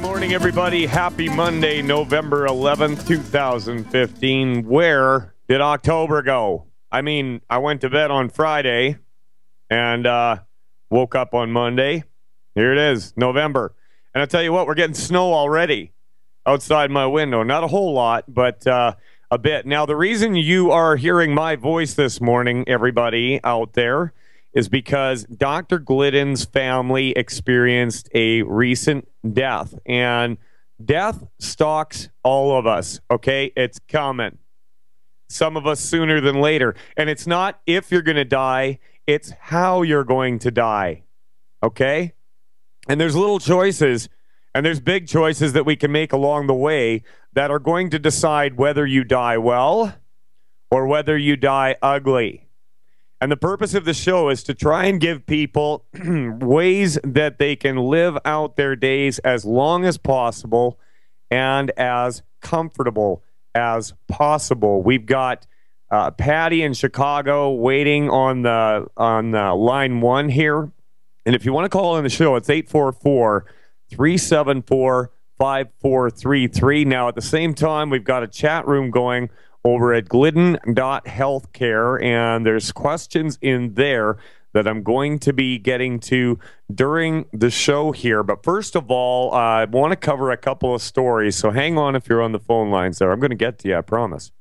morning, everybody. Happy Monday, November 11th, 2015. Where did October go? I mean, I went to bed on Friday and woke up on Monday. Here it is, November. And I'll tell you what, we're getting snow already outside my window. Not a whole lot, but a bit. Now, the reason you are hearing my voice this morning, everybody out there, is because Dr. Glidden's family experienced a recent death. And death stalks all of us, okay? It's coming. Some of us sooner than later. And it's not if you're going to die, it's how you're going to die, okay? And there's little choices, and there's big choices that we can make along the way that are going to decide whether you die well or whether you die ugly. And the purpose of the show is to try and give people ways that they can live out their days as long as possible and as comfortable as possible. We've got Patty in Chicago waiting on the line one here. And if you want to call in the show, it's 844-374-5433. Now, at the same time, we've got a chat room going over at Glidden.healthcare, and there's questions in there that I'm going to be getting to during the show here. But first of all, I want to cover a couple of stories, so hang on if you're on the phone lines there. I'm going to get to you, I promise.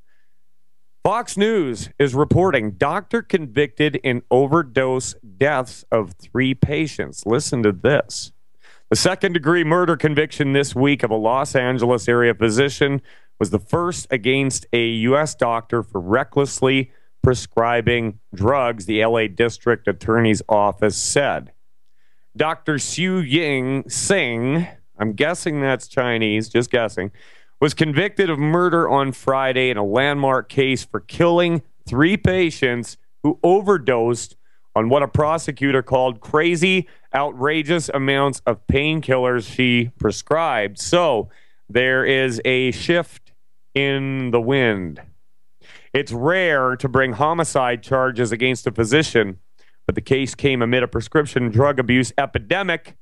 Fox News is reporting doctor convicted in overdose deaths of 3 patients. Listen to this. The second-degree murder conviction this week of a Los Angeles area physician was the first against a U.S. doctor for recklessly prescribing drugs, the L.A. District Attorney's Office said. Dr. Xu Ying Sing, I'm guessing that's Chinese, just guessing, was convicted of murder on Friday in a landmark case for killing 3 patients who overdosed on what a prosecutor called crazy, outrageous amounts of painkillers she prescribed. So there is a shift in the wind. It's rare to bring homicide charges against a physician, but the case came amid a prescription drug abuse epidemic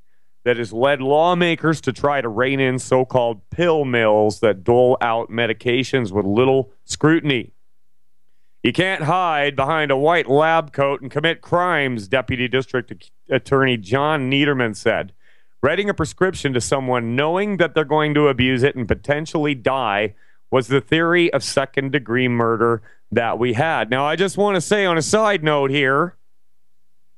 that has led lawmakers to try to rein in so-called pill mills that dole out medications with little scrutiny. You can't hide behind a white lab coat and commit crimes, Deputy District Attorney John Niederman said. Writing a prescription to someone knowing that they're going to abuse it and potentially die was the theory of second-degree murder that we had. Now, I just want to say on a side note here,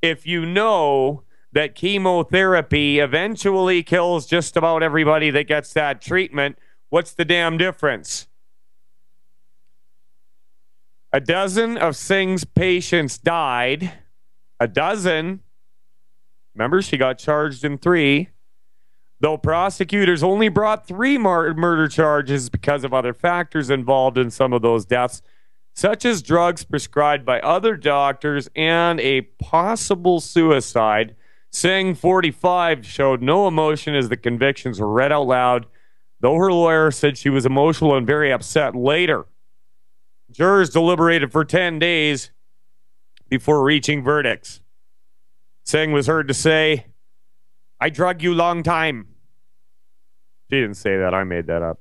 if you know that chemotherapy eventually kills just about everybody that gets that treatment, what's the damn difference? A dozen of Singh's patients died. A dozen. Remember, she got charged in 3. Though prosecutors only brought 3 murder charges because of other factors involved in some of those deaths, such as drugs prescribed by other doctors and a possible suicide. Singh, 45, showed no emotion as the convictions were read out loud, though her lawyer said she was emotional and very upset later. Jurors deliberated for 10 days before reaching verdicts. Singh was heard to say, "I drug you long time." She didn't say that. I made that up.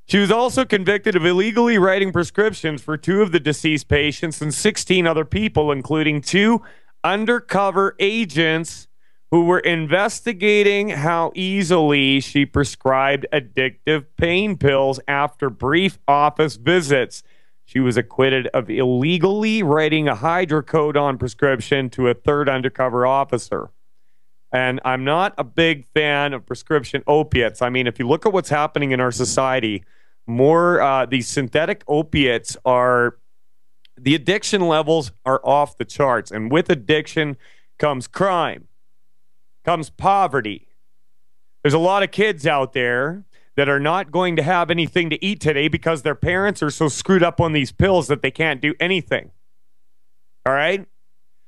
She was also convicted of illegally writing prescriptions for 2 of the deceased patients and 16 other people, including 2 undercover agents who were investigating how easily she prescribed addictive pain pills after brief office visits. She was acquitted of illegally writing a hydrocodone prescription to a 3rd undercover officer. And I'm not a big fan of prescription opiates. I mean, if you look at what's happening in our society, these synthetic opiates are, the addiction levels are off the charts. And with addiction comes crime, comes poverty. There's a lot of kids out there that are not going to have anything to eat today because their parents are so screwed up on these pills that they can't do anything. All right?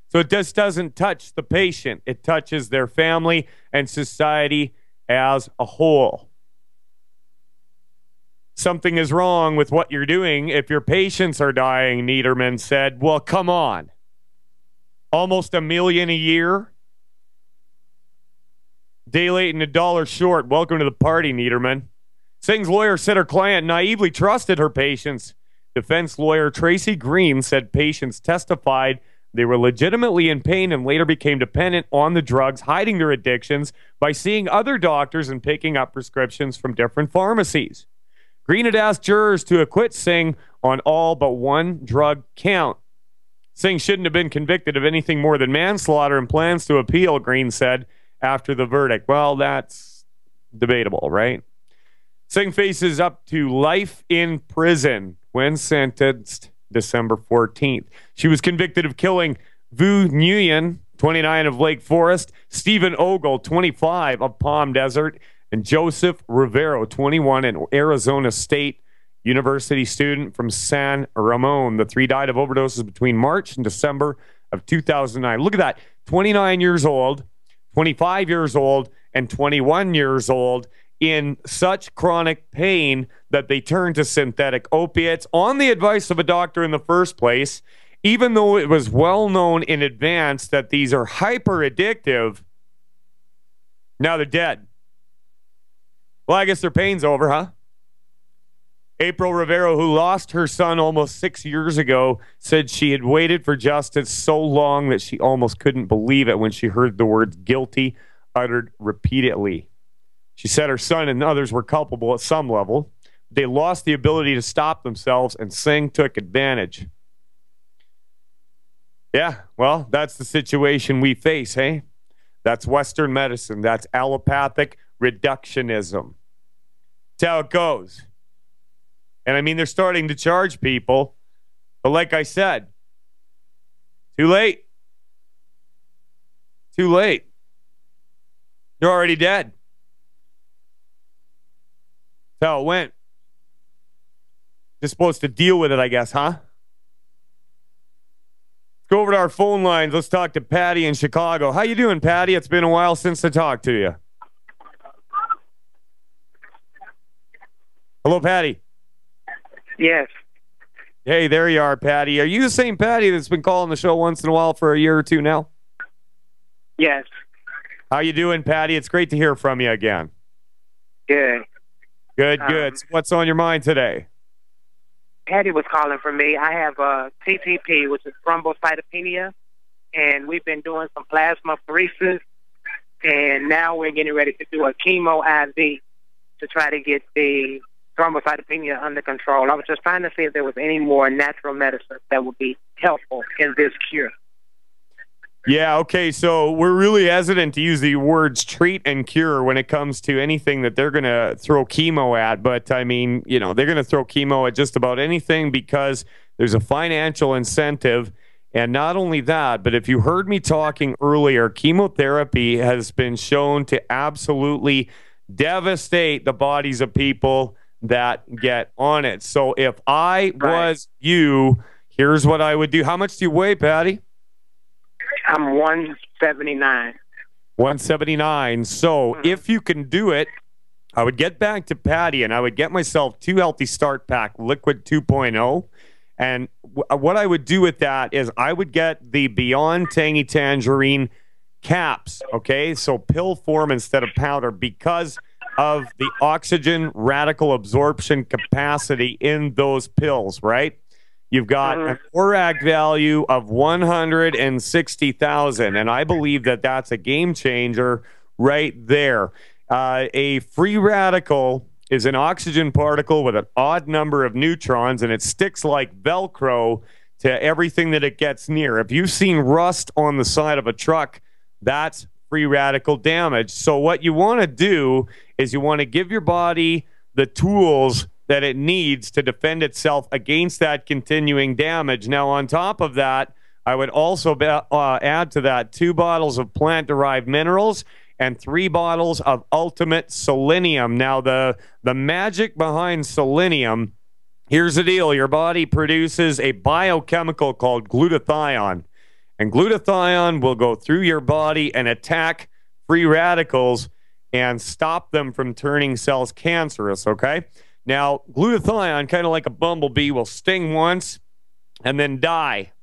So it just doesn't touch the patient. It touches their family and society as a whole. Something is wrong with what you're doing if your patients are dying, Niederman said. Well, come on. Almost 1 million a year? Day late and $1 short. Welcome to the party, Niederman. Singh's lawyer said her client naively trusted her patients. Defense lawyer Tracy Green said patients testified they were legitimately in pain and later became dependent on the drugs, hiding their addictions by seeing other doctors and picking up prescriptions from different pharmacies. Green had asked jurors to acquit Singh on all but one drug count. Singh shouldn't have been convicted of anything more than manslaughter and plans to appeal, Green said after the verdict. Well, that's debatable, right? Singh faces up to life in prison when sentenced December 14th. She was convicted of killing Vu Nguyen, 29, of Lake Forest, Stephen Ogle, 25, of Palm Desert, and Joseph Rivero, 21, an Arizona State University student from San Ramon. The three died of overdoses between March and December of 2009. Look at that. 29 years old, 25 years old, and 21 years old in such chronic pain that they turned to synthetic opiates on the advice of a doctor in the first place, even though it was well known in advance that these are hyper addictive. Now they're dead. Well, I guess their pain's over, huh? April Rivero, who lost her son almost 6 years ago, said she had waited for justice so long that she almost couldn't believe it when she heard the words guilty uttered repeatedly. She said her son and others were culpable at some level. They lost the ability to stop themselves, and Singh took advantage. Yeah, well, that's the situation we face, hey? That's Western medicine. That's allopathic reductionism. That's how it goes. And I mean, they're starting to charge people. But like I said, too late. Too late. You're already dead. That's how it went. Just supposed to deal with it, I guess, huh? Let's go over to our phone lines. Let's talk to Patty in Chicago. How you doing, Patty? It's been a while since I talked to you. Hello, Patty. Yes. Hey, there you are, Patty. Are you the same Patty that's been calling the show once in a while for a year or two now? Yes. How you doing, Patty? It's great to hear from you again. Good. Good. What's on your mind today? Patty was calling for me. I have TTP, which is thrombocytopenia, and we've been doing some plasmapheresis, and now we're getting ready to do a chemo IV to try to get the thrombocytopenia under control. I was just trying to see if there was any more natural medicine that would be helpful in this cure. Yeah, okay, so we're really hesitant to use the words treat and cure when it comes to anything that they're going to throw chemo at. But, I mean, you know, they're going to throw chemo at just about anything because there's a financial incentive. And not only that, but if you heard me talking earlier, chemotherapy has been shown to absolutely devastate the bodies of people that get on it. So if I was you, here's what I would do. How much do you weigh, Patty? I'm 179. 179. So if you can do it, I would get back to Patty and I would get myself 2 Healthy Start Pack Liquid 2.0. And what I would do with that is I would get the Beyond Tangy Tangerine caps, okay? So pill form instead of powder because of the oxygen radical absorption capacity in those pills, right? You've got an ORAC value of 160,000, and I believe that that's a game changer right there. A free radical is an oxygen particle with an odd number of neutrons, and it sticks like Velcro to everything that it gets near. If you've seen rust on the side of a truck, that's free radical damage. So what you want to do is you want to give your body the tools that it needs to defend itself against that continuing damage. Now, on top of that, I would also add to that 2 bottles of plant-derived minerals and 3 bottles of Ultimate Selenium. Now, the magic behind selenium, here's the deal. Your body produces a biochemical called glutathione, and glutathione will go through your body and attack free radicals and stop them from turning cells cancerous, okay? Now, glutathione, kind of like a bumblebee, will sting once and then die.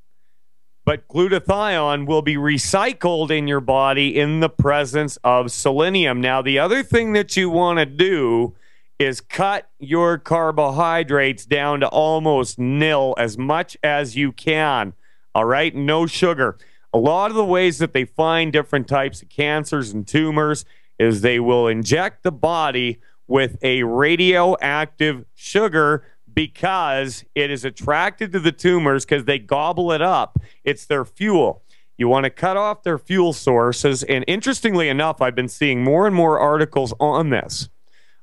but glutathione will be recycled in your body in the presence of selenium. Now, the other thing that you want to do is cut your carbohydrates down to almost nil as much as you can. All right? No sugar. A lot of the ways that they find different types of cancers and tumors is they will inject the body with a radioactive sugar because it is attracted to the tumors because they gobble it up. It's their fuel. You want to cut off their fuel sources. And interestingly enough, I've been seeing more and more articles on this.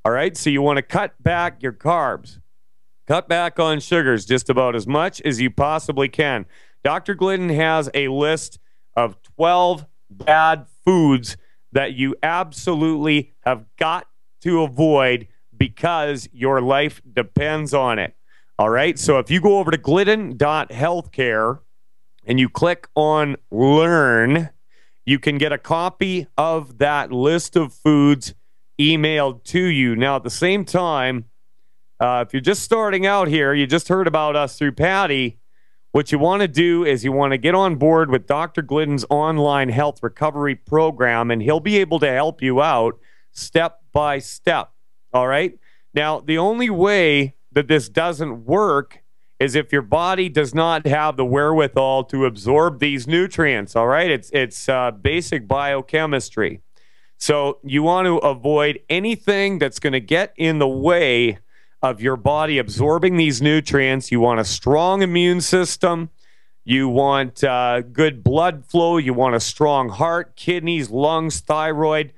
All right, so you want to cut back your carbs. Cut back on sugars just about as much as you possibly can. Dr. Glidden has a list of 12 bad foods that you absolutely have got to avoid because your life depends on it. All right, so if you go over to glidden.healthcare and you click on Learn, you can get a copy of that list of foods emailed to you. Now, at the same time, if you're just starting out here, you just heard about us through Patty, what you want to do is you want to get on board with Dr. Glidden's online health recovery program, and he'll be able to help you out step by step. All right? Now, the only way that this doesn't work is if your body does not have the wherewithal to absorb these nutrients. All right? It's basic biochemistry. So you want to avoid anything that's going to get in the way of your body absorbing these nutrients. You want a strong immune system. You want good blood flow. You want a strong heart, kidneys, lungs, thyroid,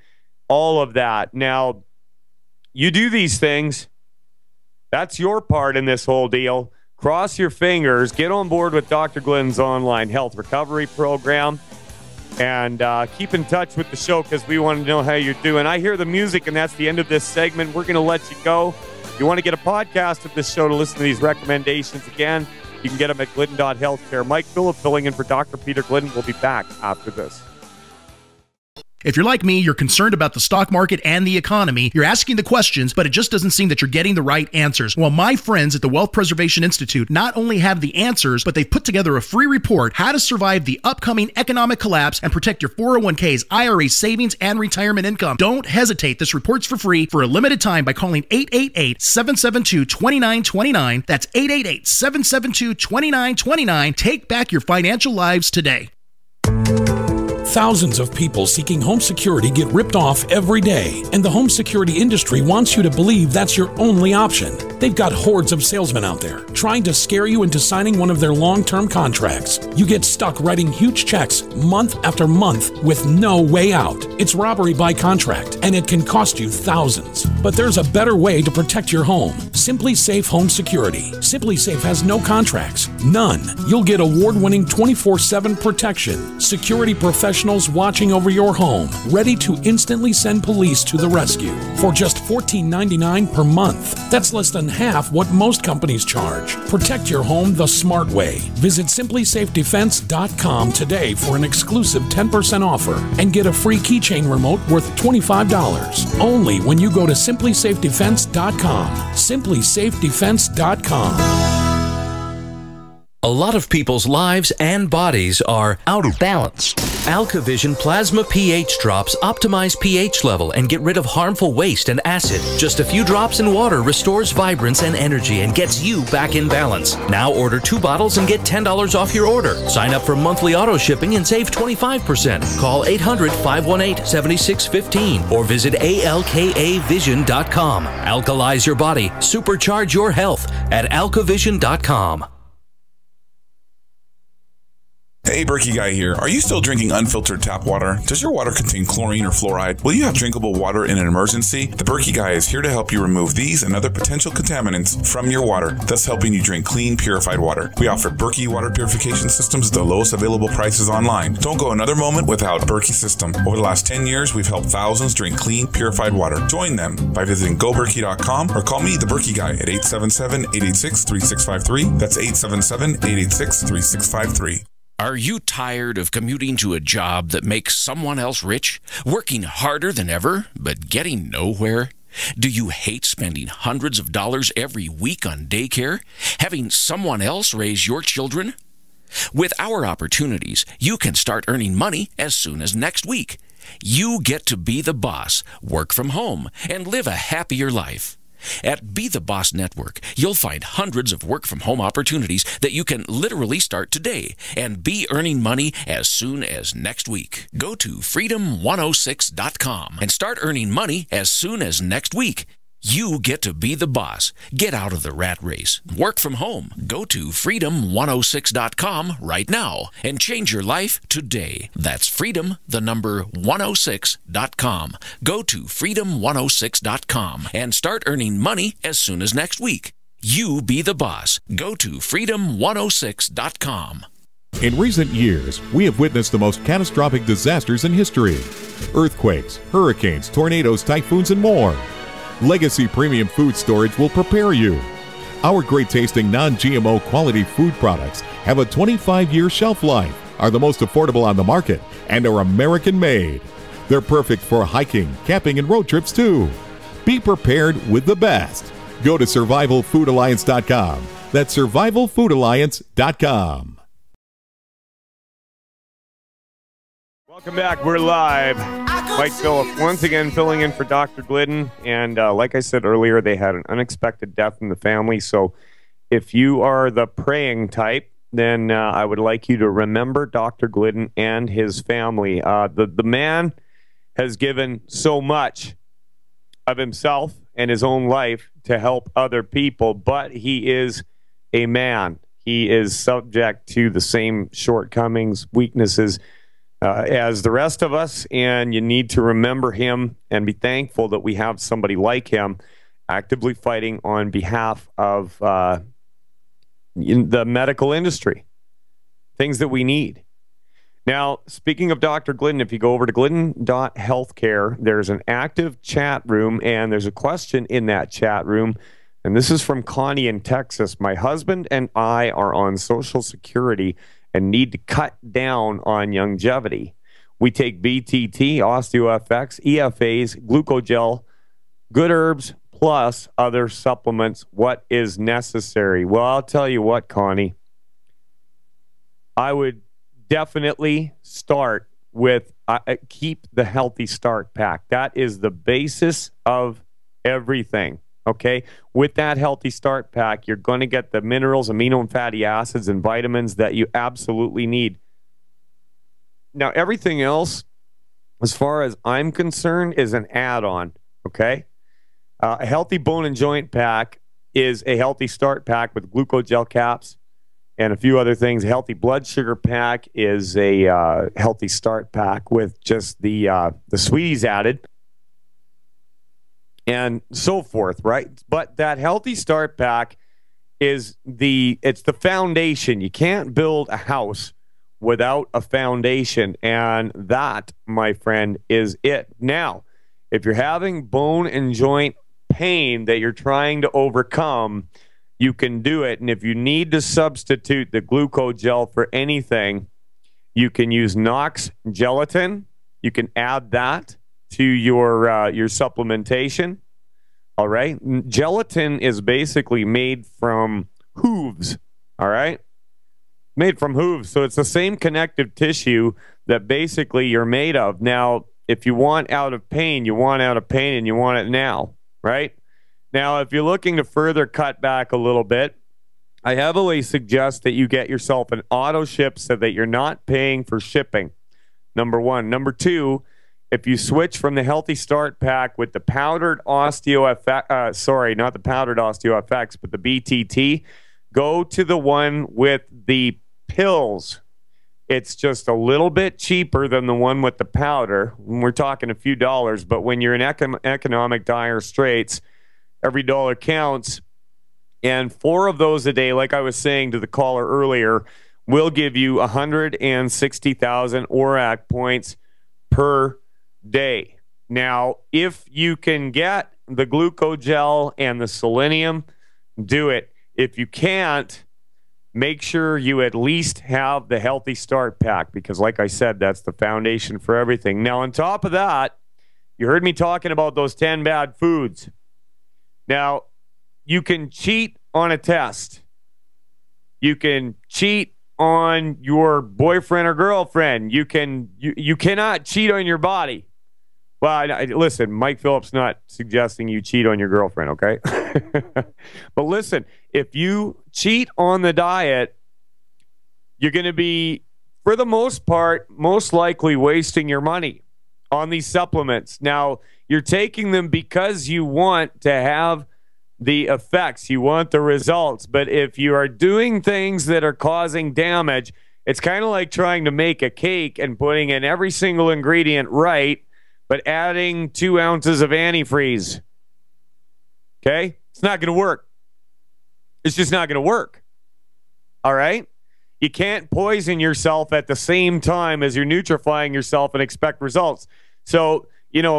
all of that. Now, you do these things. That's your part in this whole deal. Cross your fingers. Get on board with Dr. Glidden's online health recovery program. And keep in touch with the show because we want to know how you're doing. I hear the music, and that's the end of this segment. We're going to let you go. If you want to get a podcast of this show to listen to these recommendations again, you can get them at glidden.healthcare. Mike Phillip filling in for Dr. Peter Glidden. We'll be back after this. If you're like me, you're concerned about the stock market and the economy. You're asking the questions, but it just doesn't seem that you're getting the right answers. Well, my friends at the Wealth Preservation Institute not only have the answers, but they've put together a free report, How to Survive the Upcoming Economic Collapse and Protect Your 401ks, IRA savings, and retirement income. Don't hesitate. This report's for free for a limited time by calling 888-772-2929. That's 888-772-2929. Take back your financial lives today. Thousands of people seeking home security get ripped off every day, and the home security industry wants you to believe that's your only option. They've got hordes of salesmen out there trying to scare you into signing one of their long-term contracts. You get stuck writing huge checks month after month with no way out. It's robbery by contract, and it can cost you thousands. But there's a better way to protect your home. Simply Safe Home Security. Simply Safe has no contracts. None. You'll get award-winning 24/7 protection. Security professionals watching over your home, ready to instantly send police to the rescue for just $14.99 per month. That's less than half what most companies charge. Protect your home the smart way. Visit simplysafedefense.com today for an exclusive 10% offer and get a free keychain remote worth $25. Only when you go to simplysafedefense.com. simplysafedefense.com. A lot of people's lives and bodies are out of balance. AlkaVision Plasma pH drops optimize pH level and get rid of harmful waste and acid. Just a few drops in water restores vibrance and energy and gets you back in balance. Now order 2 bottles and get $10 off your order. Sign up for monthly auto shipping and save 25%. Call 800-518-7615 or visit alkavision.com. Alkalize your body. Supercharge your health at alkavision.com. Hey, Berkey Guy here. Are you still drinking unfiltered tap water? Does your water contain chlorine or fluoride? Will you have drinkable water in an emergency? The Berkey Guy is here to help you remove these and other potential contaminants from your water, thus helping you drink clean, purified water. We offer Berkey water purification systems at the lowest available prices online. Don't go another moment without Berkey system. Over the last 10 years, we've helped thousands drink clean, purified water. Join them by visiting goberkey.com or call me, the Berkey Guy, at 877-886-3653. That's 877-886-3653. Are you tired of commuting to a job that makes someone else rich? Working harder than ever, but getting nowhere? Do you hate spending hundreds of dollars every week on daycare? Having someone else raise your children? With our opportunities, you can start earning money as soon as next week. You get to be the boss, work from home, and live a happier life. At Be the Boss Network, you'll find hundreds of work-from-home opportunities that you can literally start today and be earning money as soon as next week. Go to freedom106.com and start earning money as soon as next week. You get to be the boss. Get out of the rat race. Work from home. Go to freedom106.com right now and change your life today. That's freedom, the number 106.com. Go to freedom106.com and start earning money as soon as next week. You be the boss. Go to freedom106.com. In recent years, we have witnessed the most catastrophic disasters in history. Earthquakes, hurricanes, tornadoes, typhoons, and more. Legacy Premium Food Storage will prepare you. Our great-tasting non-GMO quality food products have a 25-year shelf life, are the most affordable on the market, and are American-made. They're perfect for hiking, camping, and road trips too. Be prepared with the best. Go to survivalfoodalliance.com. That's survivalfoodalliance.com. Welcome back. We're live. Mike Phillips once again filling in for Dr. Glidden. And like I said earlier, they had an unexpected death in the family. So if you are the praying type, then I would like you to remember Dr. Glidden and his family. The man has given so much of himself and his own life to help other people, but he is a man. He is subject to the same shortcomings, weaknesses, as the rest of us, and you need to remember him and be thankful that we have somebody like him actively fighting on behalf of the medical industry, things that we need. Now, speaking of Dr. Glidden, if you go over to glidden.healthcare, there's an active chat room, and there's a question in that chat room, and this is from Connie in Texas. My husband and I are on Social Security and need to cut down on longevity. We take BTT, OsteoFX, EFAs, glucogel, good herbs, plus other supplements. What is necessary? Well, I'll tell you what, Connie. I would definitely start with keep the Healthy Start Pack. That is the basis of everything. Okay, with that Healthy Start Pack, you're going to get the minerals, amino and fatty acids, and vitamins that you absolutely need. Now, everything else, as far as I'm concerned, is an add-on. Okay, a Healthy Bone and Joint Pack is a Healthy Start Pack with glucogel caps and a few other things. A Healthy Blood Sugar Pack is a Healthy Start Pack with just the sweeties added, and so forth, right? But that Healthy Start Pack is it's the foundation. You can't build a house without a foundation, and that, my friend, is it. Now, if you're having bone and joint pain that you're trying to overcome, you can do it. And if you need to substitute the glucogel for anything, you can use Knox gelatin. You can add that to your supplementation. All right. Gelatin is basically made from hooves. All right. Made from hooves. So it's the same connective tissue that basically you're made of. Now, if you want out of pain, you want out of pain and you want it now. Right. Now, if you're looking to further cut back a little bit, I heavily suggest that you get yourself an auto ship so that you're not paying for shipping. Number one. Number two, if you switch from the Healthy Start Pack with the powdered OsteoFX, sorry, not the powdered OsteoFX, but the BTT, go to the one with the pills. It's just a little bit cheaper than the one with the powder. We're talking a few dollars, but when you're in economic dire straits, every dollar counts. And 4 of those a day, like I was saying to the caller earlier, will give you 160,000 ORAC points per day. Now, if you can get the glucogel and the selenium, do it. If you can't, make sure you at least have the Healthy Start Pack, because like I said, that's the foundation for everything. Now, on top of that, you heard me talking about those 10 bad foods. Now, you can cheat on a test. You can cheat on your boyfriend or girlfriend. You cannot cheat on your body. Well, listen, Mike Phillips not suggesting you cheat on your girlfriend, okay? But listen, if you cheat on the diet, you're going to be, for the most part, most likely wasting your money on these supplements. Now, you're taking them because you want to have the effects, you want the results. But if you are doing things that are causing damage, it's kind of like trying to make a cake and putting in every single ingredient right, but adding 2 ounces of antifreeze. Okay? It's not going to work. It's just not going to work. All right? You can't poison yourself at the same time as you're nutrifying yourself and expect results. So,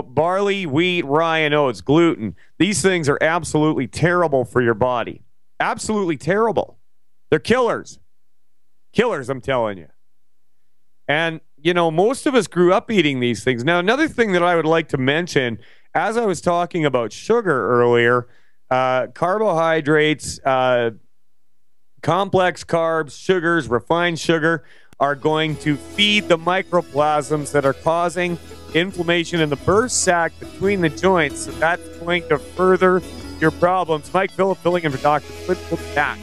barley, wheat, rye, and oats, gluten, these things are absolutely terrible for your body. Absolutely terrible. They're killers. Killers, I'm telling you. And, most of us grew up eating these things. Now, another thing that I would like to mention, as I was talking about sugar earlier, carbohydrates, complex carbs, sugars, refined sugar are going to feed the microplasms that are causing inflammation in the burst sac between the joints. So that's going to further your problems. Mike Phillip filling in for Dr. Glidden. Back.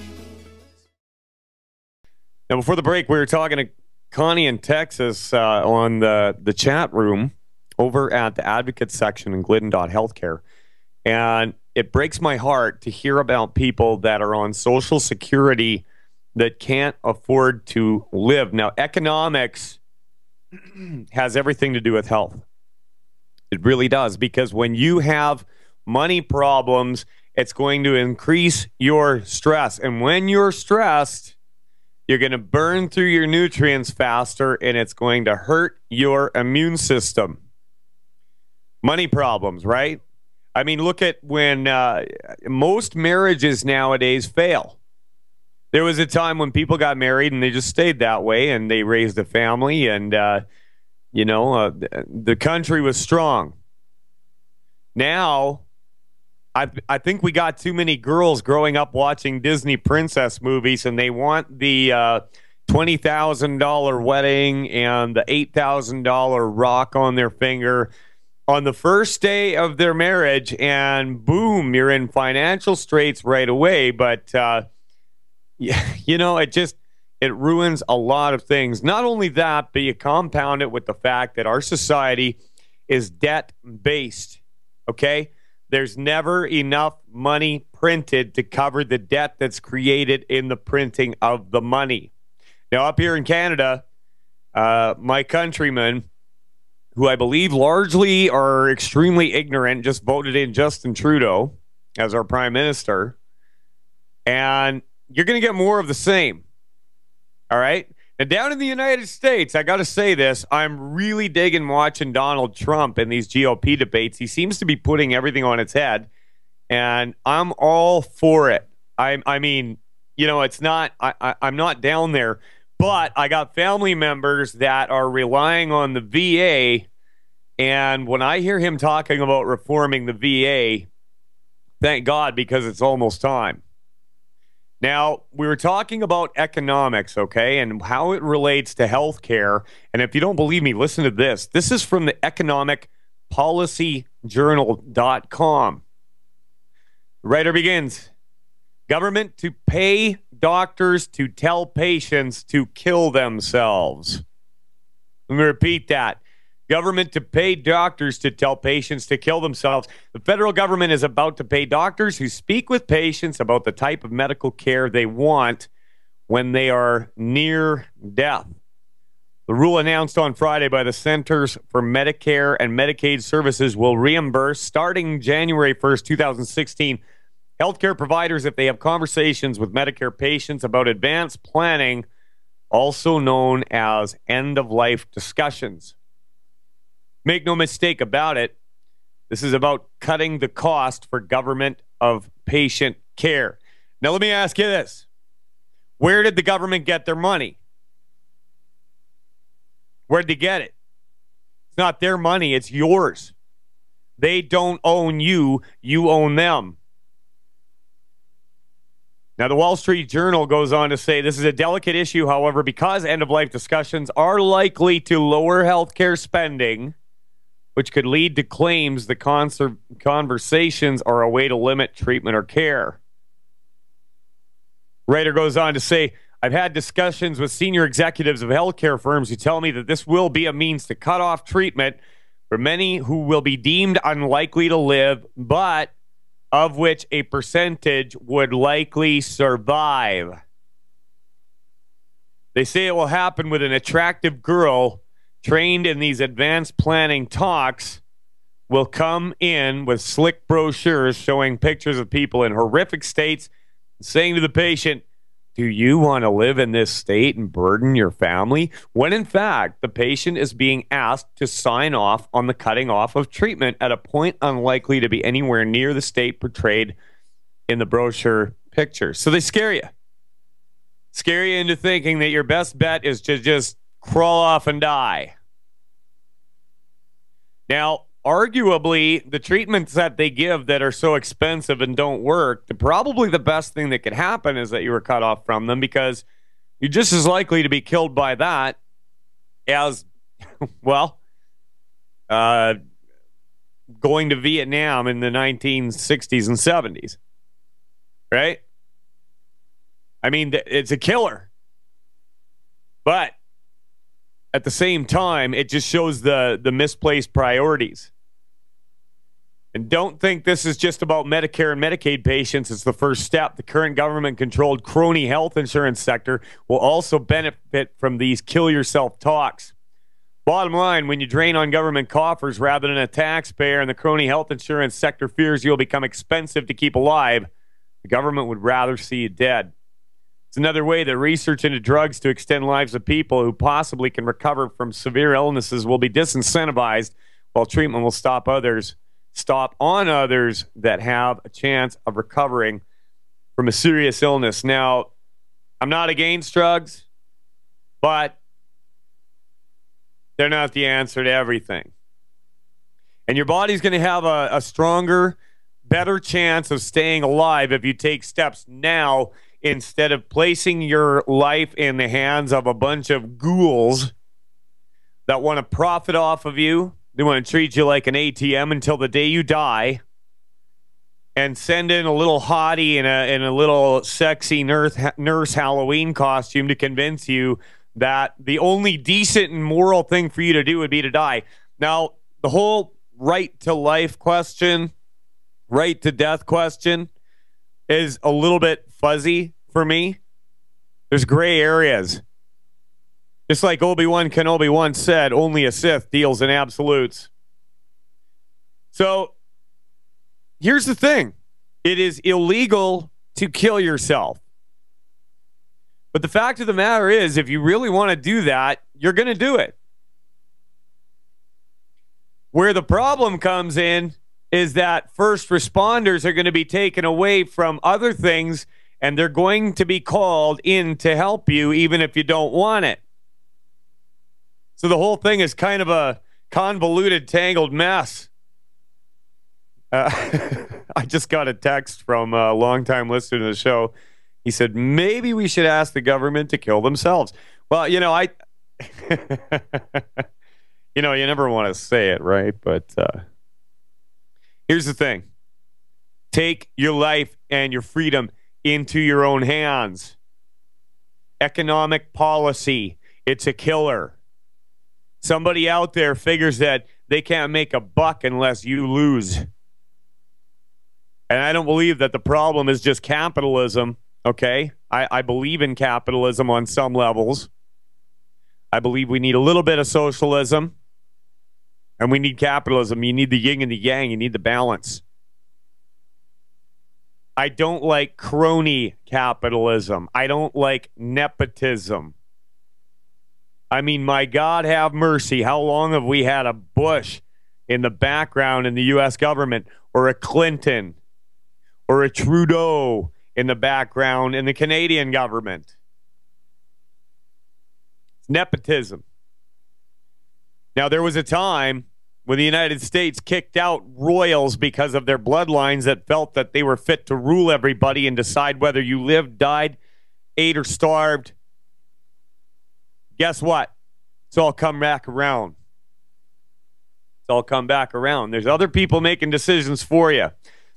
Now, before the break, we were talking to Connie in Texas on the chat room over at the advocate section in Glidden.healthcare. And it breaks my heart to hear about people that are on Social Security that can't afford to live. Now, economics has everything to do with health. It really does, because when you have money problems, it's going to increase your stress. And when you're stressed, you're going to burn through your nutrients faster, and it's going to hurt your immune system. Money problems, right? I mean, look at when most marriages nowadays fail. There was a time when people got married and they just stayed that way and they raised a family and, the country was strong. Now, I think we got too many girls growing up watching Disney princess movies, and they want the $20,000 wedding and the $8,000 rock on their finger on the first day of their marriage, and boom, you're in financial straits right away. But it ruins a lot of things. Not only that, but you compound it with the fact that our society is debt-based, okay? There's never enough money printed to cover the debt that's created in the printing of the money. Now, up here in Canada, my countrymen, who I believe largely are extremely ignorant, just voted in Justin Trudeau as our prime minister. And you're going to get more of the same. All right? Now, down in the United States, I got to say this, I'm really digging watching Donald Trump in these GOP debates. He seems to be putting everything on its head, and I'm all for it. I mean, it's not, I'm not down there, but I got family members that are relying on the VA, and when I hear him talking about reforming the VA, thank God, because it's almost time. Now, we were talking about economics, okay, and how it relates to healthcare. And if you don't believe me, listen to this. This is from the economicpolicyjournal.com. The writer begins, government to pay doctors to tell patients to kill themselves. Let me repeat that. Government to pay doctors to tell patients to kill themselves. The federal government is about to pay doctors who speak with patients about the type of medical care they want when they are near death. The rule announced on Friday by the Centers for Medicare and Medicaid Services will reimburse, starting January 1st, 2016, healthcare providers if they have conversations with Medicare patients about advanced planning, also known as end-of-life discussions. Make no mistake about it, this is about cutting the cost for government of patient care. Now, let me ask you this. Where did the government get their money? Where did they get it? It's not their money, it's yours. They don't own you, you own them. Now, the Wall Street Journal goes on to say this is a delicate issue, however, because end-of-life discussions are likely to lower healthcare spending, which could lead to claims the conversations are a way to limit treatment or care. Writer goes on to say, I've had discussions with senior executives of healthcare firms who tell me that this will be a means to cut off treatment for many who will be deemed unlikely to live, but of which a percentage would likely survive. They say it will happen with an attractive girl trained in these advanced planning talks will come in with slick brochures showing pictures of people in horrific states, saying to the patient, do you want to live in this state and burden your family? When in fact, the patient is being asked to sign off on the cutting off of treatment at a point unlikely to be anywhere near the state portrayed in the brochure picture. So they scare you. Scare you into thinking that your best bet is to just crawl off and die. Now, arguably, the treatments that they give that are so expensive and don't work, probably the best thing that could happen is that you were cut off from them, because you're just as likely to be killed by that as, well, going to Vietnam in the 1960s and 70s. Right? I mean, it's a killer. But at the same time, it just shows the misplaced priorities. And don't think this is just about Medicare and Medicaid patients. It's the first step. The current government-controlled crony health insurance sector will also benefit from these kill-yourself talks. Bottom line, when you drain on government coffers rather than a taxpayer and the crony health insurance sector fears you'll become expensive to keep alive, the government would rather see you dead. It's another way that research into drugs to extend lives of people who possibly can recover from severe illnesses will be disincentivized, while treatment will stop on others that have a chance of recovering from a serious illness. Now, I'm not against drugs, but they're not the answer to everything. And your body's going to have a stronger, better chance of staying alive if you take steps now instead of placing your life in the hands of a bunch of ghouls that want to profit off of you. They want to treat you like an ATM until the day you die, and send in a little hottie in a little sexy nurse Halloween costume to convince you that the only decent and moral thing for you to do would be to die. Now, the whole right to life question, right to death question is a little bit fuzzy for me. There's gray areas. Just like Obi-Wan Kenobi once said, only a Sith deals in absolutes. So, here's the thing. It is illegal to kill yourself. But the fact of the matter is, if you really want to do that, you're going to do it. Where the problem comes in is that first responders are going to be taken away from other things, and they're going to be called in to help you even if you don't want it. So the whole thing is kind of a convoluted, tangled mess. I just got a text from a longtime listener to the show. He said, maybe we should ask the government to kill themselves. Well, you know, you never want to say it, right? But here's the thing. Take your life and your freedom into your own hands. Economic policy, it's a killer. Somebody out there figures that they can't make a buck unless you lose. And I don't believe that the problem is just capitalism, okay? I believe in capitalism on some levels. I believe we need a little bit of socialism, and we need capitalism. You need the yin and the yang. You need the balance. I don't like crony capitalism. I don't like nepotism. I mean, my God, have mercy. How long have we had a Bush in the background in the U.S. government, or a Clinton, or a Trudeau in the background in the Canadian government? It's nepotism. Now, there was a time when the United States kicked out royals because of their bloodlines that felt that they were fit to rule everybody and decide whether you lived, died, ate, or starved. Guess what? It's all come back around. It's all come back around. There's other people making decisions for you.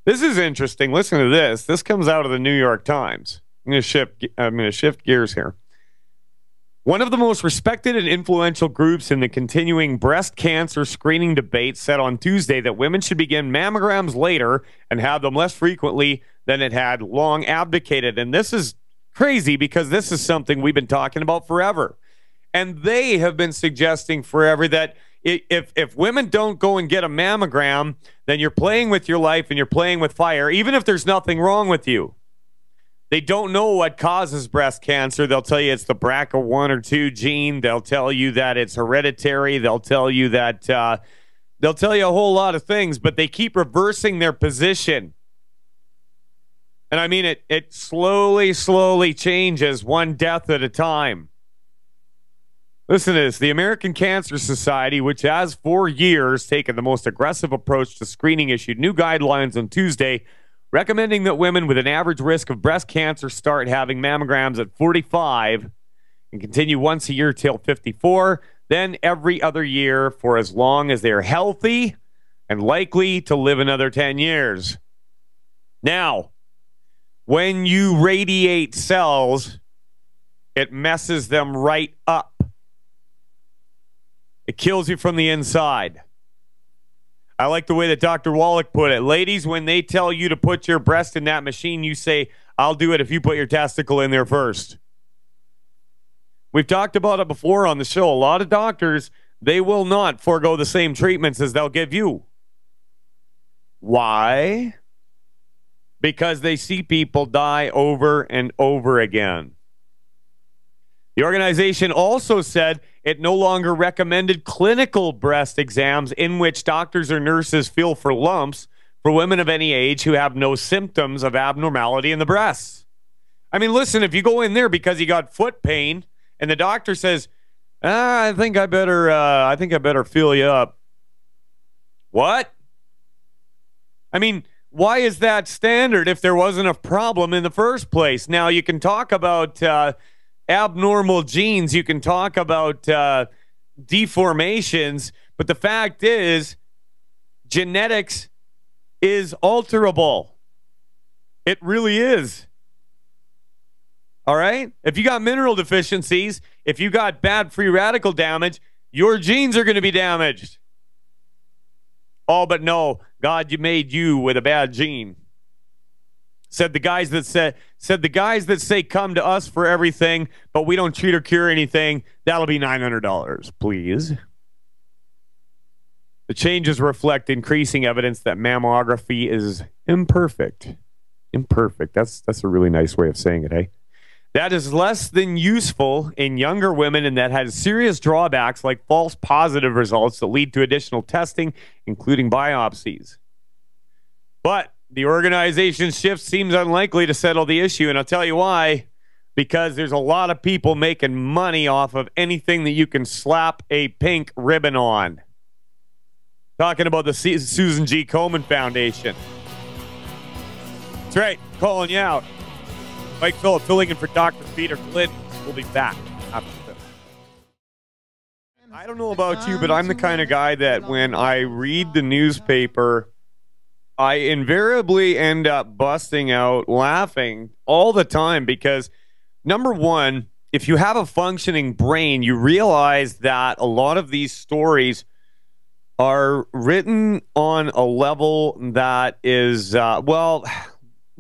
This is interesting. Listen to this. This comes out of the New York Times. I'm going to shift gears here. One of the most respected and influential groups in the continuing breast cancer screening debate said on Tuesday that women should begin mammograms later and have them less frequently than it had long advocated. And this is crazy because this is something we've been talking about forever. And they have been suggesting forever that if women don't go and get a mammogram, then you're playing with your life and you're playing with fire, even if there's nothing wrong with you. They don't know what causes breast cancer. They'll tell you it's the BRCA1 or 2 gene. They'll tell you that it's hereditary. They'll tell you that they'll tell you a whole lot of things, but they keep reversing their position. And I mean, it slowly changes one death at a time. Listen to this. The American Cancer Society, which has for years taken the most aggressive approach to screening, issued new guidelines on Tuesday recommending that women with an average risk of breast cancer start having mammograms at 45 and continue once a year till 54, then every other year for as long as they are healthy and likely to live another 10 years. Now, when you radiate cells, it messes them right up. It kills you from the inside. I like the way that Dr. Wallach put it. Ladies, when they tell you to put your breast in that machine, you say, I'll do it if you put your testicle in there first. We've talked about it before on the show. A lot of doctors, they will not forego the same treatments as they'll give you. Why? Because they see people die over and over again. The organization also said it no longer recommended clinical breast exams in which doctors or nurses feel for lumps for women of any age who have no symptoms of abnormality in the breasts. I mean, listen, if you go in there because you got foot pain and the doctor says, I think I better feel you up. What? I mean, why is that standard if there wasn't a problem in the first place? Now, you can talk about abnormal genes, you can talk about deformations, but the fact is genetics is alterable. It really is. All right? If you got mineral deficiencies, if you got bad free radical damage, your genes are going to be damaged. Oh, but no, God, you made you with a bad gene. Said the guys that say come to us for everything, but we don't treat or cure anything. That'll be $900, please. The changes reflect increasing evidence that mammography is imperfect. Imperfect. That's a really nice way of saying it, eh? That is less than useful in younger women and that has serious drawbacks like false positive results that lead to additional testing, including biopsies. But the organization's shift seems unlikely to settle the issue, and I'll tell you why. Because there's a lot of people making money off of anything that you can slap a pink ribbon on. Talking about the Susan G. Komen Foundation. That's right, calling you out. Mike Phillip filling in for Dr. Peter Glidden. We'll be back after this. I don't know about you, but I'm the kind of guy that when I read the newspaper, I invariably end up busting out laughing all the time because, number one, if you have a functioning brain, you realize that a lot of these stories are written on a level that is, well,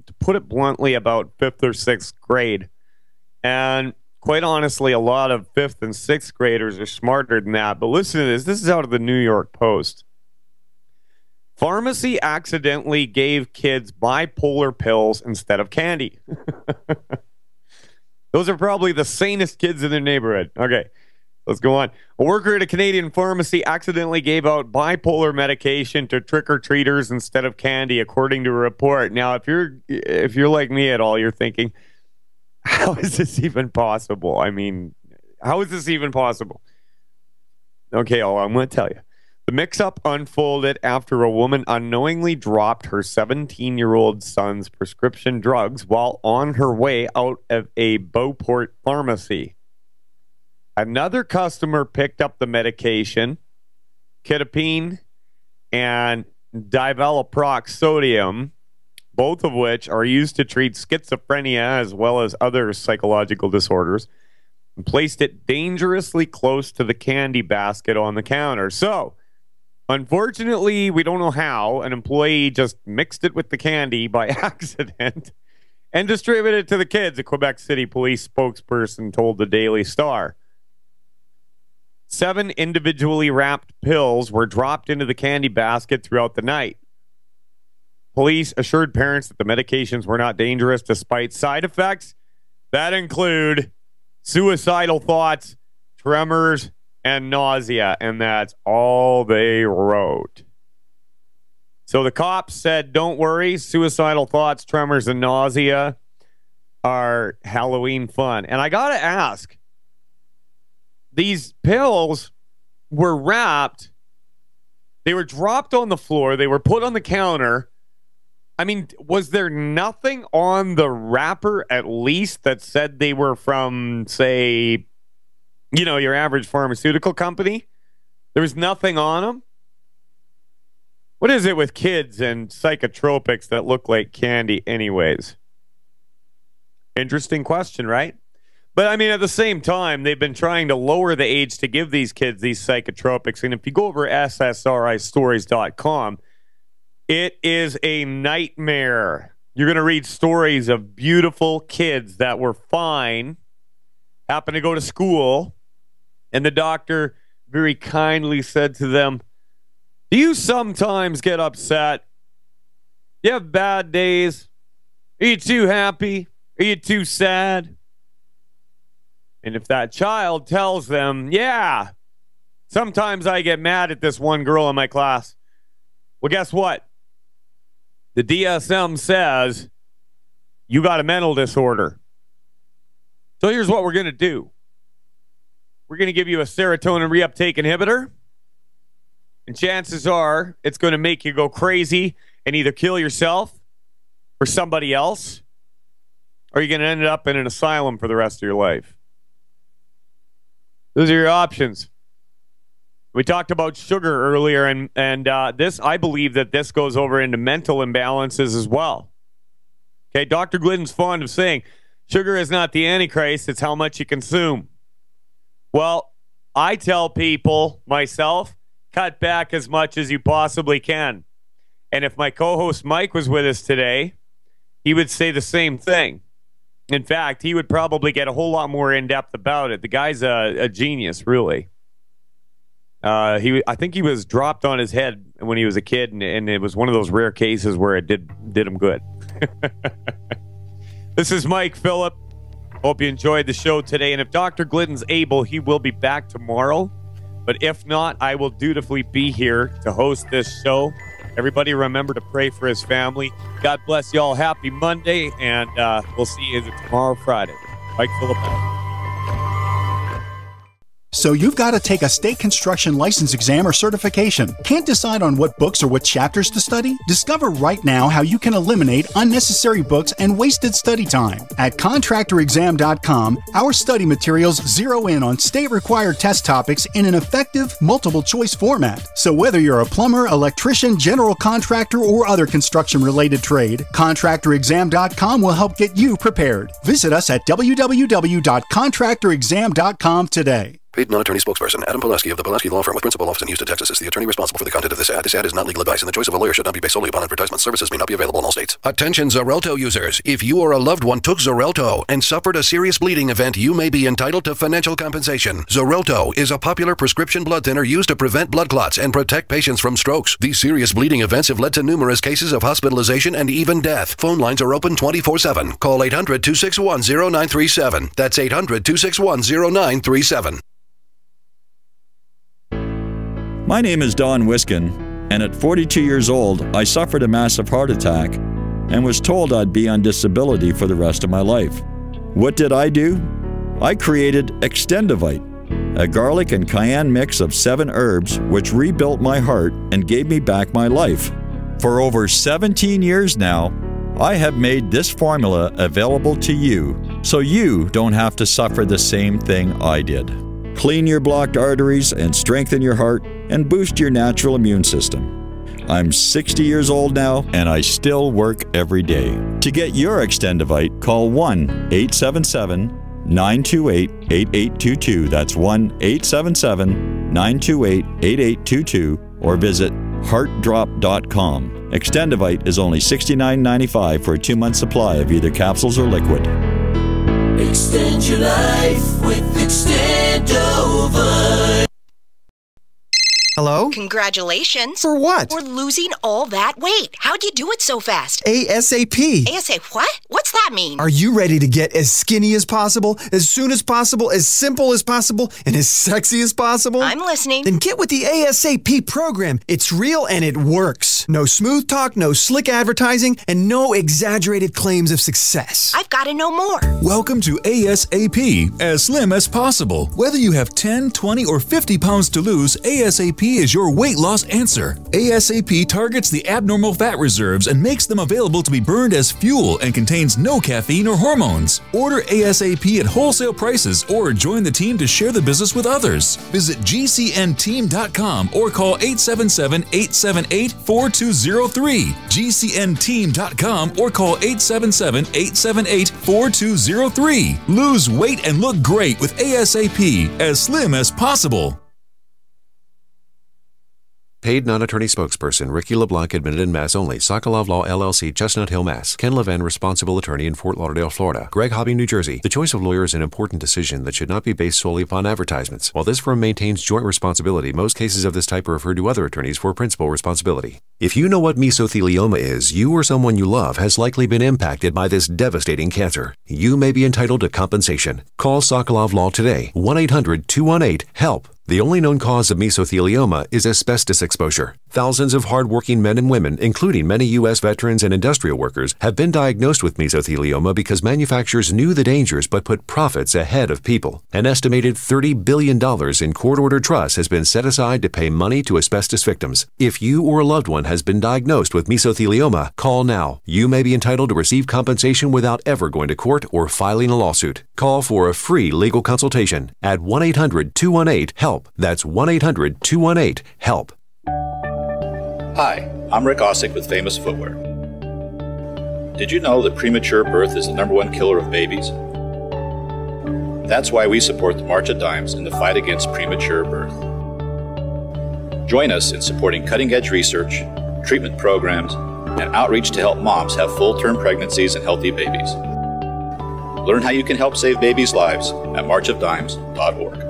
to put it bluntly, about 5th or 6th grade. And quite honestly, a lot of 5th and 6th graders are smarter than that. But listen to this. This is out of the New York Post. Pharmacy accidentally gave kids bipolar pills instead of candy. Those are probably the sanest kids in their neighborhood. Okay, let's go on. A worker at a Canadian pharmacy accidentally gave out bipolar medication to trick-or-treaters instead of candy, according to a report. Now, if you're like me at all, you're thinking, how is this even possible? I mean, how is this even possible? Okay, I'm going to tell you. The mix-up unfolded after a woman unknowingly dropped her 17-year-old son's prescription drugs while on her way out of a Beauport pharmacy. Another customer picked up the medication, quetiapine and divalproex sodium, both of which are used to treat schizophrenia as well as other psychological disorders, and placed it dangerously close to the candy basket on the counter. So, unfortunately, we don't know how an employee just mixed it with the candy by accident and distributed it to the kids, a Quebec City police spokesperson told the Daily Star. 7 individually wrapped pills were dropped into the candy basket throughout the night. Police assured parents that the medications were not dangerous despite side effects that include suicidal thoughts, tremors, and nausea, and that's all they wrote. So the cops said, don't worry, suicidal thoughts, tremors, and nausea are Halloween fun. And I gotta ask, these pills were wrapped, they were dropped on the floor, they were put on the counter. I mean, was there nothing on the wrapper, at least, that said they were from, say, you know, your average pharmaceutical company? There was nothing on them? What is it with kids and psychotropics that look like candy anyways? Interesting question, right? But, I mean, at the same time, they've been trying to lower the age to give these kids these psychotropics. And if you go over ssristories.com, it is a nightmare. You're going to read stories of beautiful kids that were fine, happened to go to school, and the doctor very kindly said to them, do you sometimes get upset? Do you have bad days? Are you too happy? Are you too sad? And if that child tells them, yeah, sometimes I get mad at this one girl in my class. Well, guess what? The DSM says you got a mental disorder. So here's what we're going to do. We're going to give you a serotonin reuptake inhibitor. And chances are it's going to make you go crazy and either kill yourself or somebody else, or you're going to end up in an asylum for the rest of your life. Those are your options. We talked about sugar earlier, and this, I believe that this goes over into mental imbalances as well. Okay, Dr. Glidden's fond of saying, sugar is not the Antichrist, it's how much you consume. Well, I tell people, myself, cut back as much as you possibly can. And if my co-host Mike was with us today, he would say the same thing. In fact, he would probably get a whole lot more in-depth about it. The guy's a genius, really. I think he was dropped on his head when he was a kid, and it was one of those rare cases where it did him good. This is Mike Phillip. Hope you enjoyed the show today. And if Dr. Glidden's able, he will be back tomorrow. But if not, I will dutifully be here to host this show. Everybody remember to pray for his family. God bless you all. Happy Monday, and we'll see you tomorrow, Friday. Mike Phillip out. So you've got to take a state construction license exam or certification. Can't decide on what books or what chapters to study? Discover right now how you can eliminate unnecessary books and wasted study time. At contractorexam.com, our study materials zero in on state-required test topics in an effective, multiple-choice format. So whether you're a plumber, electrician, general contractor, or other construction-related trade, contractorexam.com will help get you prepared. Visit us at www.contractorexam.com today. Paid non-attorney spokesperson Adam Pulaski of the Pulaski Law Firm with principal office in Houston, Texas is the attorney responsible for the content of this ad. This ad is not legal advice, and the choice of a lawyer should not be based solely upon advertisement. Services may not be available in all states. Attention Xarelto users. If you or a loved one took Xarelto and suffered a serious bleeding event, you may be entitled to financial compensation. Xarelto is a popular prescription blood thinner used to prevent blood clots and protect patients from strokes. These serious bleeding events have led to numerous cases of hospitalization and even death. Phone lines are open 24/7. Call 800-261-0937. That's 800-261-0937. My name is Don Wiskin, and at 42 years old, I suffered a massive heart attack and was told I'd be on disability for the rest of my life. What did I do? I created Extendivite. a garlic and cayenne mix of 7 herbs which rebuilt my heart and gave me back my life. For over 17 years now, I have made this formula available to you, so you don't have to suffer the same thing I did. Clean your blocked arteries and strengthen your heart and boost your natural immune system. I'm 60 years old now, and I still work every day. To get your Extendivite, call 1-877-928-8822. That's 1-877-928-8822, or visit heartdrop.com. Extendivite is only $69.95 for a 2-month supply of either capsules or liquid. Extend your life with Extendivite. Hello? Congratulations. For what? For losing all that weight. How'd you do it so fast? ASAP. ASAP what? What's that mean? Are you ready to get as skinny as possible, as soon as possible, as simple as possible, and as sexy as possible? I'm listening. Then get with the ASAP program. It's real and it works. No smooth talk, no slick advertising, and no exaggerated claims of success. I've got to know more. Welcome to ASAP, as slim as possible. Whether you have 10, 20, or 50 pounds to lose, ASAP is your weight loss answer. ASAP targets the abnormal fat reserves and makes them available to be burned as fuel and contains no caffeine or hormones. Order ASAP at wholesale prices or join the team to share the business with others. Visit GCNteam.com or call 877-878-4203. GCNteam.com or call 877-878-4203. Lose weight and look great with ASAP, as slim as possible. Paid non-attorney spokesperson Ricky LeBlanc admitted in Mass only. Sokolov Law LLC, Chestnut Hill, Mass. Ken Levin, responsible attorney in Fort Lauderdale, Florida. Greg Hobby, New Jersey. The choice of lawyer is an important decision that should not be based solely upon advertisements. While this firm maintains joint responsibility, most cases of this type are referred to other attorneys for principal responsibility. If you know what mesothelioma is, you or someone you love has likely been impacted by this devastating cancer. You may be entitled to compensation. Call Sokolov Law today, 1-800-218-HELP. The only known cause of mesothelioma is asbestos exposure. Thousands of hardworking men and women, including many U.S. veterans and industrial workers, have been diagnosed with mesothelioma because manufacturers knew the dangers but put profits ahead of people. An estimated $30 billion in court-ordered trust has been set aside to pay money to asbestos victims. If you or a loved one has been diagnosed with mesothelioma, call now. You may be entitled to receive compensation without ever going to court or filing a lawsuit. Call for a free legal consultation at 1-800-218-HELP. That's 1-800-218-HELP. Hi, I'm Rick Ossick with Famous Footwear. Did you know that premature birth is the #1 killer of babies? That's why we support the March of Dimes in the fight against premature birth. Join us in supporting cutting-edge research, treatment programs, and outreach to help moms have full-term pregnancies and healthy babies. Learn how you can help save babies' lives at marchofdimes.org.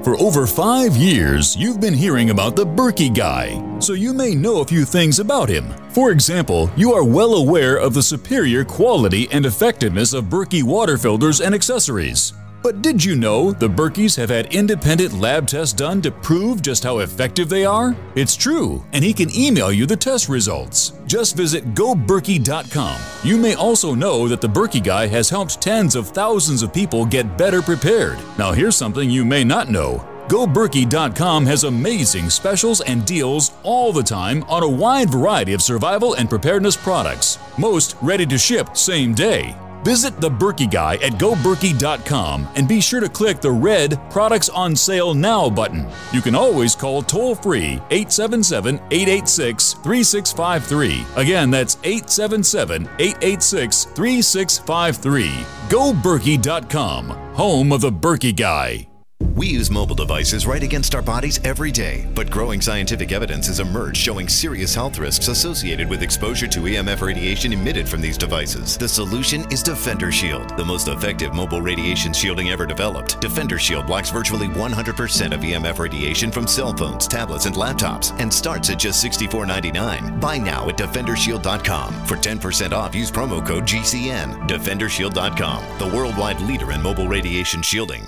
For over 5 years, you've been hearing about the Berkey guy, so you may know a few things about him. For example, you are well aware of the superior quality and effectiveness of Berkey water filters and accessories. But did you know the Berkeys have had independent lab tests done to prove just how effective they are? It's true, and he can email you the test results. Just visit goberkey.com. You may also know that the Berkey guy has helped tens of thousands of people get better prepared. Now here's something you may not know. GoBerkey.com has amazing specials and deals all the time on a wide variety of survival and preparedness products, most ready to ship same day. Visit the Berkey Guy at goberkey.com and be sure to click the red Products on Sale Now button. You can always call toll-free 877-886-3653. Again, that's 877-886-3653. goberkey.com, home of the Berkey Guy. We use mobile devices right against our bodies every day, but growing scientific evidence has emerged showing serious health risks associated with exposure to EMF radiation emitted from these devices. The solution is Defender Shield, the most effective mobile radiation shielding ever developed. Defender Shield blocks virtually 100% of EMF radiation from cell phones, tablets, and laptops, and starts at just $64.99. Buy now at DefenderShield.com. For 10% off, use promo code GCN. DefenderShield.com, the worldwide leader in mobile radiation shielding.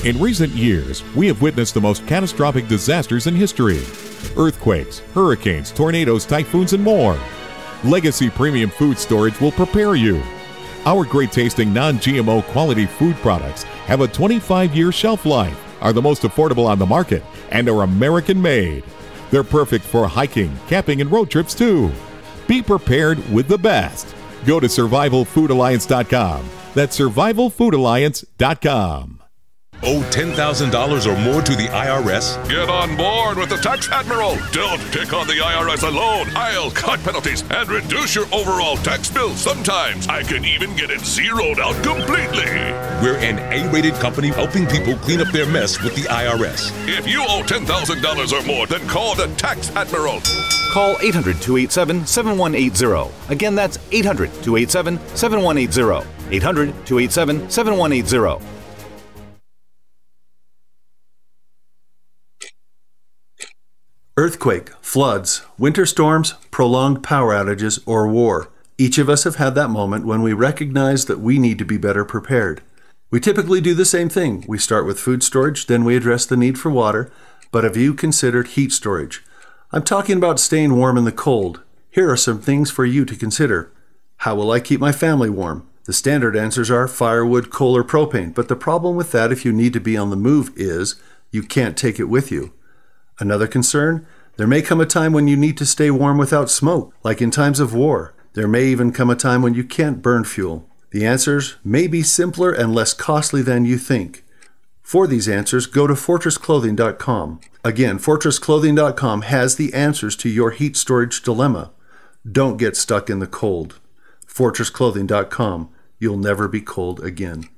In recent years, we have witnessed the most catastrophic disasters in history. Earthquakes, hurricanes, tornadoes, typhoons, and more. Legacy Premium Food Storage will prepare you. Our great tasting non-GMO quality food products have a 25-year shelf life, are the most affordable on the market, and are American made. They're perfect for hiking, camping, and road trips too. Be prepared with the best. Go to survivalfoodalliance.com. That's survivalfoodalliance.com. Owe $10,000 or more to the IRS? Get on board with the Tax Admiral. Don't pick on the IRS alone. I'll cut penalties and reduce your overall tax bill. Sometimes I can even get it zeroed out completely. We're an A-rated company helping people clean up their mess with the IRS. If you owe $10,000 or more, then call the Tax Admiral. Call 800-287-7180. Again, that's 800-287-7180. 800-287-7180. Earthquake, floods, winter storms, prolonged power outages, or war. Each of us have had that moment when we recognize that we need to be better prepared. We typically do the same thing. We start with food storage, then we address the need for water. But have you considered heat storage? I'm talking about staying warm in the cold. Here are some things for you to consider. How will I keep my family warm? The standard answers are firewood, coal, or propane. But the problem with that if you need to be on the move is you can't take it with you. Another concern, there may come a time when you need to stay warm without smoke, like in times of war. There may even come a time when you can't burn fuel. The answers may be simpler and less costly than you think. For these answers, go to fortressclothing.com. Again, fortressclothing.com has the answers to your heat storage dilemma. Don't get stuck in the cold. fortressclothing.com. You'll never be cold again.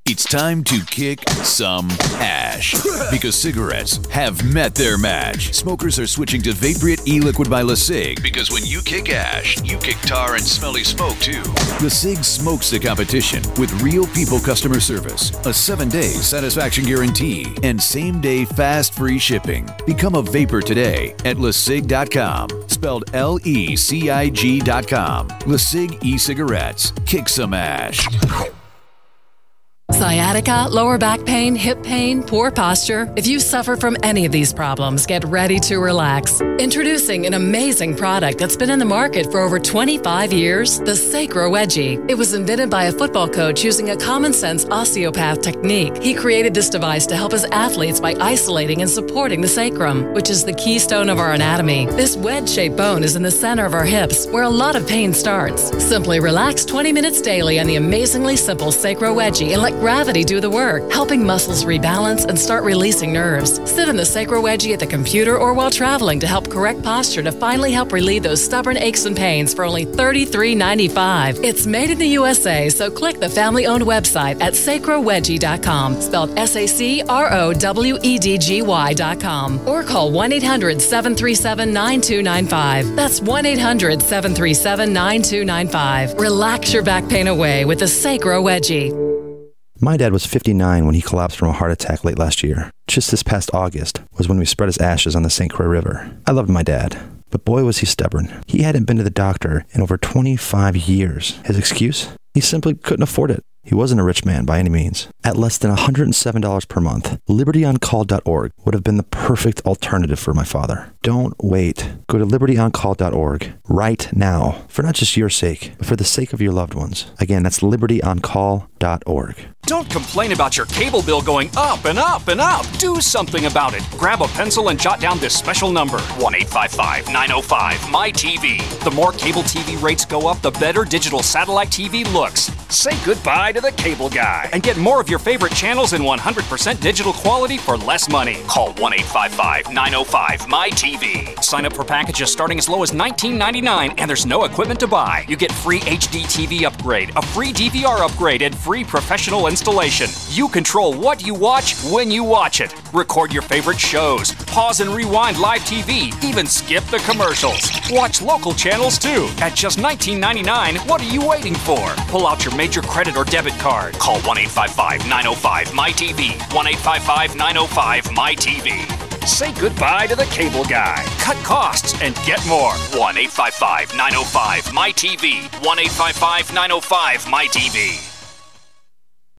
It's time to kick some ash because cigarettes have met their match. Smokers are switching to Vaporite e-liquid by LeSig because when you kick ash, you kick tar and smelly smoke too. LeSig smokes the competition with real people customer service, a 7-day satisfaction guarantee, and same-day fast free shipping. Become a vapor today at LeSig.com, spelled LECIG.com. LeSig e-cigarettes. Kick some ash. Sciatica, lower back pain, hip pain, poor posture. If you suffer from any of these problems, get ready to relax. Introducing an amazing product that's been in the market for over 25 years, the Sacro Wedgie. It was invented by a football coach using a common-sense osteopath technique. He created this device to help his athletes by isolating and supporting the sacrum, which is the keystone of our anatomy. This wedge-shaped bone is in the center of our hips, where a lot of pain starts. Simply relax 20 minutes daily on the amazingly simple Sacro Wedgie and let gravity do the work, helping muscles rebalance and start releasing nerves. Sit in the Sacro Wedgie at the computer or while traveling to help correct posture to finally help relieve those stubborn aches and pains for only $33.95. It's made in the USA, so click the family-owned website at sacrowedgie.com, spelled SACROWEDGY.com, or call 1-800-737-9295. That's 1-800-737-9295. Relax your back pain away with the Sacro Wedgie. My dad was 59 when he collapsed from a heart attack late last year. Just this past August was when we spread his ashes on the St. Croix River. I loved my dad, but boy was he stubborn. He hadn't been to the doctor in over 25 years. His excuse? He simply couldn't afford it. He wasn't a rich man by any means. At less than $107 per month, libertyoncall.org would have been the perfect alternative for my father. Don't wait. Go to libertyoncall.org right now, for not just your sake, but for the sake of your loved ones. Again, that's libertyoncall.org. Don't complain about your cable bill going up and up and up. Do something about it. Grab a pencil and jot down this special number, 1-855-905-MY-TV. The more cable TV rates go up, the better digital satellite TV looks. Say goodbye to the cable guy and get more of your favorite channels in 100% digital quality for less money. Call 1-855-905-MY-TV. Sign up for packages starting as low as $19.99 and there's no equipment to buy. You get free HD TV upgrade, a free DVR upgrade, and free professional installation. You control what you watch when you watch it. Record your favorite shows, pause and rewind live TV, even skip the commercials. Watch local channels too. At just $19.99, what are you waiting for? Pull out your major credit or debit card. Call 1-855-905-MY-TV. 1-855-905-MY-TV. Say goodbye to the cable guy. Cut costs and get more. 1-855-905-MY-TV. 1-855-905-MY-TV.